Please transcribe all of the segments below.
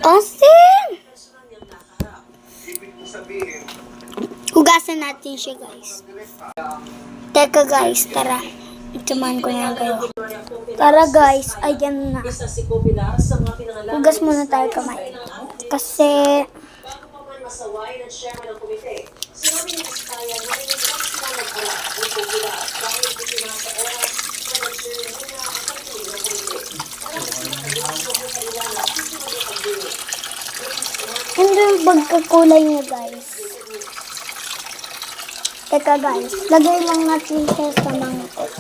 Asin! Hugasan natin siya, guys. Teka, guys, tara. Ituman ko na kayo. Tara, guys, ayan na. Hugas muna tayo kamay. Kasi hindi yung pagkakulay niya, guys. Teka, guys, lagay lang natin siya sa mangkok.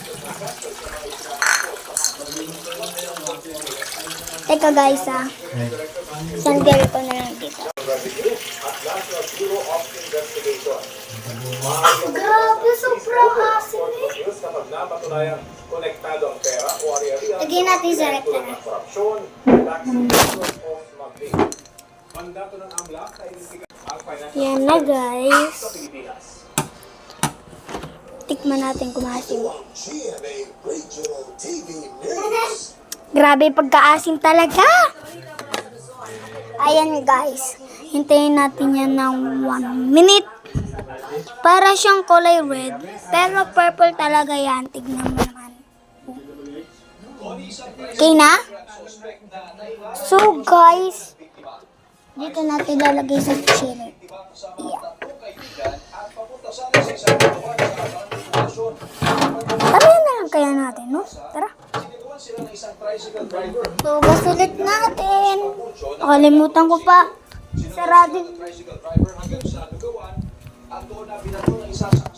Teka, guys, sandal ko na lang dito. Grabe, sobrang asin eh. Lagyan natin sa rep na. Yan na, guys. Tikman natin kung maasim. Grabe, pagkaasim talaga. Ayan, guys. Hintayin natin yan ng 1 minute. Para siyang kulay red, pero purple talaga yan. Tignan mo naman. Okay na? So, guys, dito natin lalagay sa chili. Yeah. Tara na lang kaya natin, no? Tara. Hugas ulit natin. Nakalimutan ko pa. Sarado.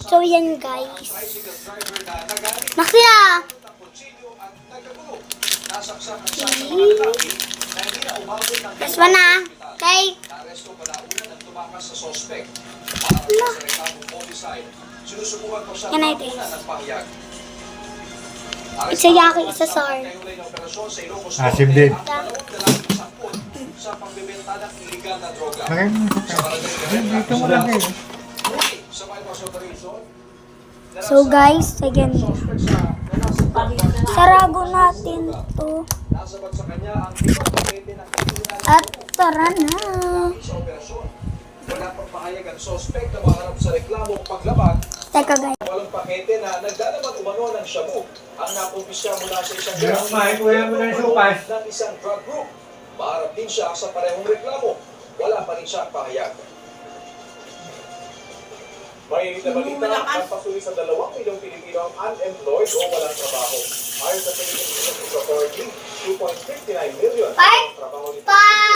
So, yan, guys. Naksi na! Last one na. Okay. Yan na ito. Isa yaki, isa sour. Asim din. Dito mo lang kayo. So guys, again, sarago natin to. At tara na. Wala pang pahayag ang sospek na maharap sa reklamo paglabag. Teka, guys. Walang pakete na naglalaman umano ng shabu ang nakumpisya mula sa isang ng isang drug group. Maharap din siya sa parehong reklamo. Wala pa rin siyang pahayag. May nabalita ang pasuli sa 2 milyong Pilipino ang unemployed o walang trabaho. Ayon sa Philippine Statistics Authority, 2.59 million ang trabaho nito.